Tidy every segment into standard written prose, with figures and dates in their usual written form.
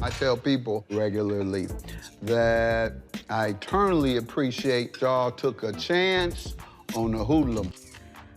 I tell people regularly that I eternally appreciate y'all took a chance on a hoodlum.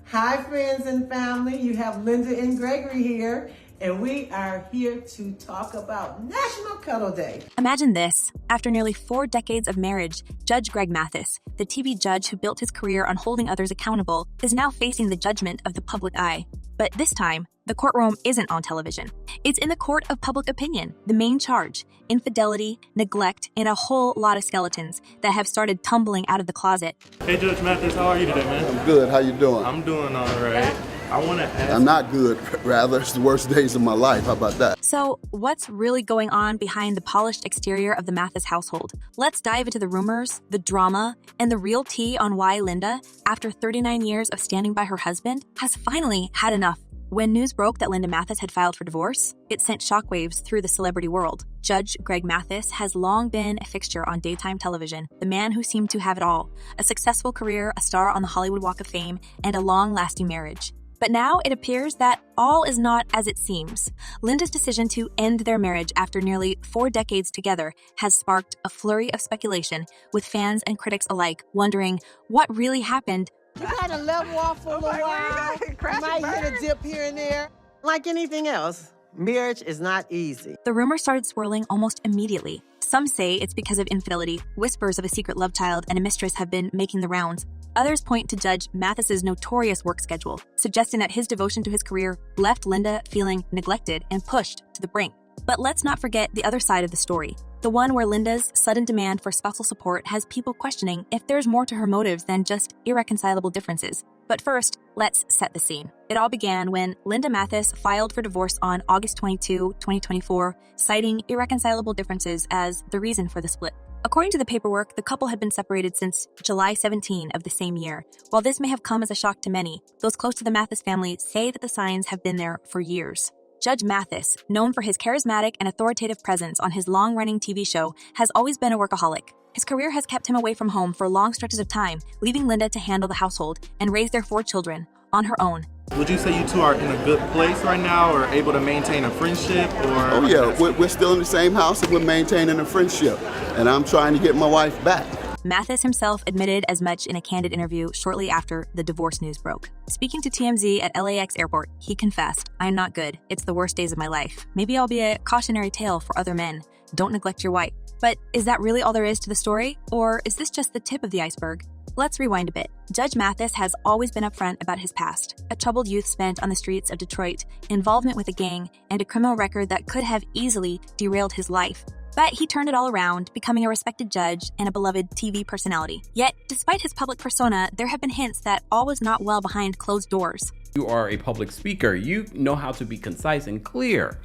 Hi, friends and family. You have Linda and Gregory here, and we are here to talk about National Cuddle Day. Imagine this. After nearly 4 decades of marriage, Judge Greg Mathis, the TV judge who built his career on holding others accountable, is now facing the judgment of the public eye. But this time, the courtroom isn't on television. It's in the court of public opinion. The main charge, infidelity, neglect, and a whole lot of skeletons that have started tumbling out of the closet. Hey, Judge Mathis, how are you today, man? I'm good. How you doing? I'm doing all right. I want to ask... I'm not good, rather. It's the worst days of my life. How about that? So, what's really going on behind the polished exterior of the Mathis household? Let's dive into the rumors, the drama, and the real tea on why Linda, after 39 years of standing by her husband, has finally had enough. When news broke that Linda Mathis had filed for divorce, it sent shockwaves through the celebrity world. Judge Greg Mathis has long been a fixture on daytime television, the man who seemed to have it all: a successful career, a star on the Hollywood Walk of Fame, and a long-lasting marriage. But now it appears that all is not as it seems. Linda's decision to end their marriage after nearly 4 decades together has sparked a flurry of speculation, with fans and critics alike wondering what really happened. You gotta level off for a little while. You might hit a dip here and there. Like anything else, marriage is not easy. The rumors started swirling almost immediately. Some say it's because of infidelity. Whispers of a secret love child and a mistress have been making the rounds. Others point to Judge Mathis's notorious work schedule, suggesting that his devotion to his career left Linda feeling neglected and pushed to the brink. But let's not forget the other side of the story, the one where Linda's sudden demand for spousal support has people questioning if there's more to her motives than just irreconcilable differences. But first, let's set the scene. It all began when Linda Mathis filed for divorce on August 22, 2024, citing irreconcilable differences as the reason for the split. According to the paperwork, the couple had been separated since July 17 of the same year. While this may have come as a shock to many, those close to the Mathis family say that the signs have been there for years. Judge Mathis, known for his charismatic and authoritative presence on his long-running TV show, has always been a workaholic. His career has kept him away from home for long stretches of time, leaving Linda to handle the household and raise their 4 children on her own. Would you say you two are in a good place right now, or able to maintain a friendship? Or Oh, yeah. We're still in the same house and we're maintaining a friendship. And I'm trying to get my wife back. Mathis himself admitted as much in a candid interview shortly after the divorce news broke. Speaking to TMZ at LAX airport, he confessed, "I'm not good. It's the worst days of my life. Maybe I'll be a cautionary tale for other men. Don't neglect your wife." But is that really all there is to the story? Or is this just the tip of the iceberg? Let's rewind a bit. Judge Mathis has always been upfront about his past: a troubled youth spent on the streets of Detroit, involvement with a gang, and a criminal record that could have easily derailed his life. But he turned it all around, becoming a respected judge and a beloved TV personality. Yet, despite his public persona, there have been hints that all was not well behind closed doors. You are a public speaker. You know how to be concise and clear.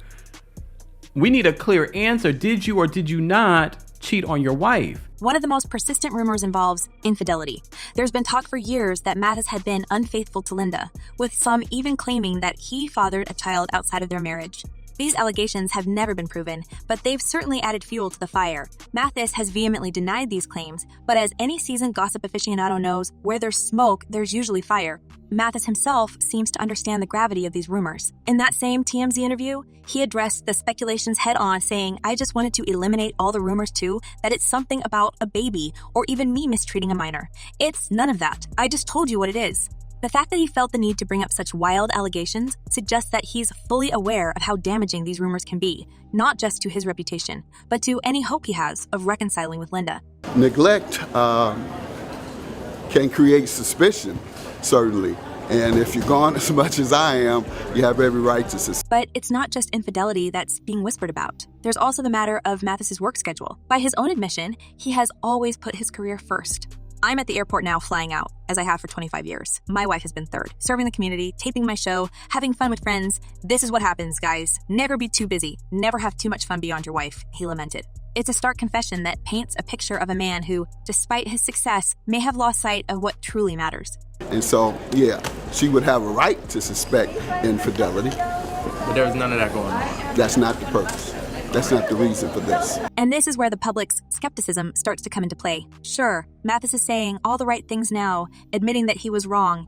We need a clear answer. Did you or did you not cheat on your wife? One of the most persistent rumors involves infidelity. There's been talk for years that Mathis had been unfaithful to Linda, with some even claiming that he fathered a child outside of their marriage. These allegations have never been proven, but they've certainly added fuel to the fire. Mathis has vehemently denied these claims, but as any seasoned gossip aficionado knows, where there's smoke, there's usually fire. Mathis himself seems to understand the gravity of these rumors. In that same TMZ interview, he addressed the speculations head-on, saying, "I just wanted to eliminate all the rumors too, that it's something about a baby, or even me mistreating a minor. It's none of that. I just told you what it is." The fact that he felt the need to bring up such wild allegations suggests that he's fully aware of how damaging these rumors can be, not just to his reputation, but to any hope he has of reconciling with Linda. Neglect can create suspicion, certainly. And if you're gone as much as I am, you have every right to suspect. But it's not just infidelity that's being whispered about. There's also the matter of Mathis's work schedule. By his own admission, he has always put his career first. I'm at the airport now flying out, as I have for 25 years. My wife has been third, serving the community, taping my show, having fun with friends. This is what happens, guys. Never be too busy. Never have too much fun beyond your wife, he lamented. It's a stark confession that paints a picture of a man who, despite his success, may have lost sight of what truly matters. And so, yeah, she would have a right to suspect infidelity. But there's none of that going on. That's not the purpose. That's not the reason for this. And this is where the public's skepticism starts to come into play. Sure, Mathis is saying all the right things now, admitting that he was wrong,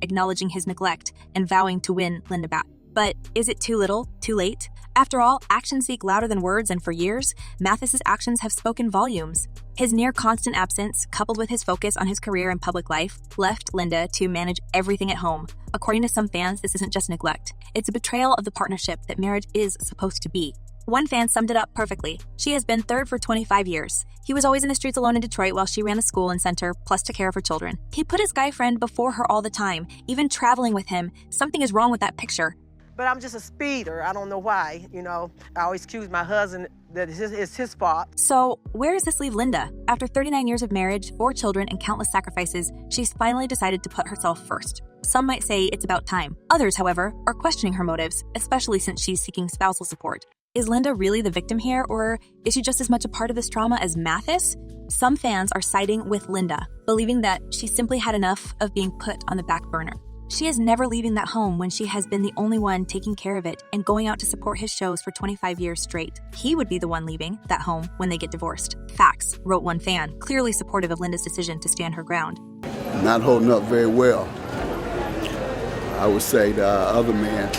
acknowledging his neglect, and vowing to win Linda back. But is it too little, too late? After all, actions speak louder than words, and for years, Mathis's actions have spoken volumes. His near-constant absence, coupled with his focus on his career and public life, left Linda to manage everything at home. According to some fans, this isn't just neglect. It's a betrayal of the partnership that marriage is supposed to be. One fan summed it up perfectly. She has been third for 25 years. He was always in the streets alone in Detroit while she ran a school and center, plus took care of her children. He put his guy friend before her all the time, even traveling with him. Something is wrong with that picture. But I'm just a speeder. I don't know why, I always accuse my husband that it's his fault. So, where does this leave Linda? After 39 years of marriage, 4 children, and countless sacrifices, she's finally decided to put herself first. Some might say it's about time. Others, however, are questioning her motives, especially since she's seeking spousal support. Is Linda really the victim here, or is she just as much a part of this trauma as Mathis? Some fans are siding with Linda, believing that she simply had enough of being put on the back burner. She is never leaving that home when she has been the only one taking care of it and going out to support his shows for 25 years straight. He would be the one leaving that home when they get divorced. Facts, wrote one fan, clearly supportive of Linda's decision to stand her ground. Not holding up very well. I would say the other man,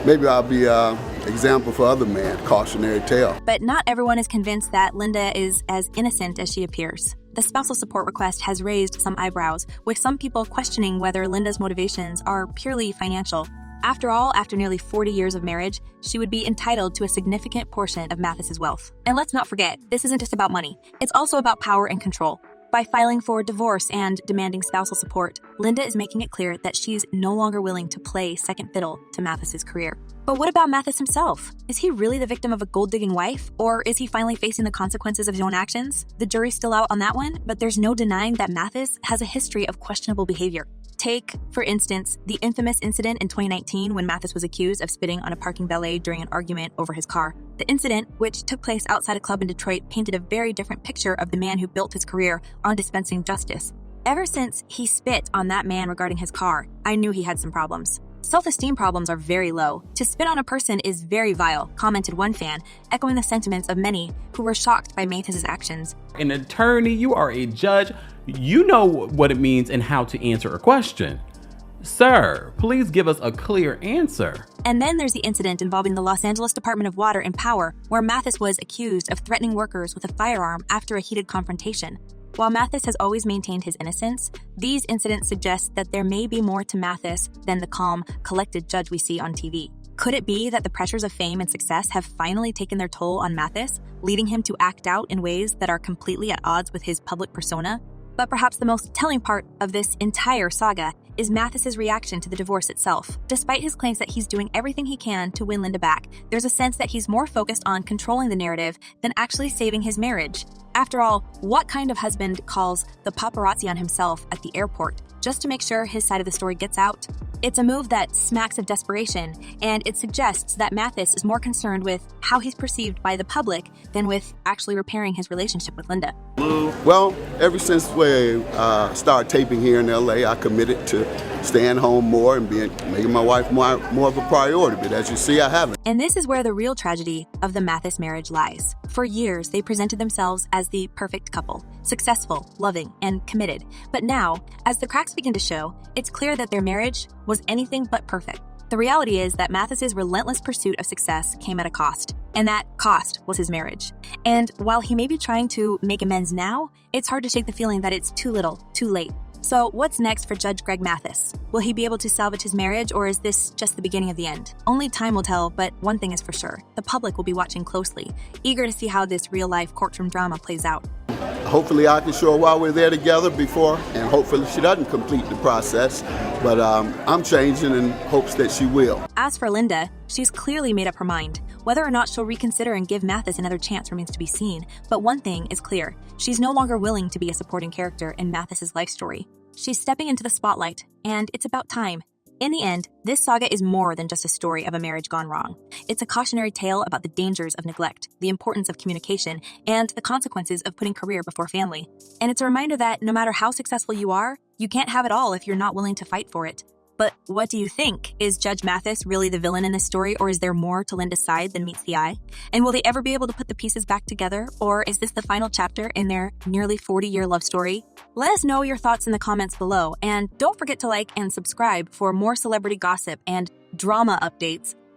maybe I'll be an example for other men, cautionary tale. But not everyone is convinced that Linda is as innocent as she appears. The spousal support request has raised some eyebrows, with some people questioning whether Linda's motivations are purely financial. After all, after nearly 40 years of marriage, she would be entitled to a significant portion of Mathis's wealth. And let's not forget, this isn't just about money. It's also about power and control. By filing for divorce and demanding spousal support, Linda is making it clear that she's no longer willing to play second fiddle to Mathis's career. But what about Mathis himself? Is he really the victim of a gold-digging wife? Or is he finally facing the consequences of his own actions? The jury's still out on that one, but there's no denying that Mathis has a history of questionable behavior. Take, for instance, the infamous incident in 2019 when Mathis was accused of spitting on a parking valet during an argument over his car. The incident, which took place outside a club in Detroit, painted a very different picture of the man who built his career on dispensing justice. Ever since he spit on that man regarding his car, I knew he had some problems. Self-esteem problems are very low. To spit on a person is very vile, commented one fan, echoing the sentiments of many who were shocked by Mathis's actions. An attorney, you are a judge. You know what it means and how to answer a question. Sir, please give us a clear answer. And then there's the incident involving the Los Angeles Department of Water and Power, where Mathis was accused of threatening workers with a firearm after a heated confrontation. While Mathis has always maintained his innocence, these incidents suggest that there may be more to Mathis than the calm, collected judge we see on TV. Could it be that the pressures of fame and success have finally taken their toll on Mathis, leading him to act out in ways that are completely at odds with his public persona? But perhaps the most telling part of this entire saga is Mathis's reaction to the divorce itself. Despite his claims that he's doing everything he can to win Linda back, there's a sense that he's more focused on controlling the narrative than actually saving his marriage. After all, what kind of husband calls the paparazzi on himself at the airport just to make sure his side of the story gets out? It's a move that smacks of desperation, and it suggests that Mathis is more concerned with how he's perceived by the public than with actually repairing his relationship with Linda. Well, ever since we started taping here in LA, I committed to staying home more and making my wife more of a priority. But as you see, I haven't. And this is where the real tragedy of the Mathis marriage lies. For years, they presented themselves as the perfect couple, successful, loving, and committed. But now, as the cracks begin to show, it's clear that their marriage was anything but perfect. The reality is that Mathis's relentless pursuit of success came at a cost, and that cost was his marriage. And while he may be trying to make amends now, it's hard to shake the feeling that it's too little, too late. So what's next for Judge Greg Mathis? Will he be able to salvage his marriage, or is this just the beginning of the end? Only time will tell, but one thing is for sure. The public will be watching closely, eager to see how this real-life courtroom drama plays out. Hopefully I can show her while we're there together before, and hopefully she doesn't complete the process. But I'm changing in hopes that she will. As for Linda, she's clearly made up her mind. Whether or not she'll reconsider and give Mathis another chance remains to be seen. But one thing is clear. She's no longer willing to be a supporting character in Mathis's life story. She's stepping into the spotlight, and it's about time. In the end, this saga is more than just a story of a marriage gone wrong. It's a cautionary tale about the dangers of neglect, the importance of communication, and the consequences of putting career before family. And it's a reminder that no matter how successful you are, you can't have it all if you're not willing to fight for it. But what do you think? Is Judge Mathis really the villain in this story, or is there more to Linda's side than meets the eye? And will they ever be able to put the pieces back together, or is this the final chapter in their nearly 40-year love story? Let us know your thoughts in the comments below, and don't forget to like and subscribe for more celebrity gossip and drama updates,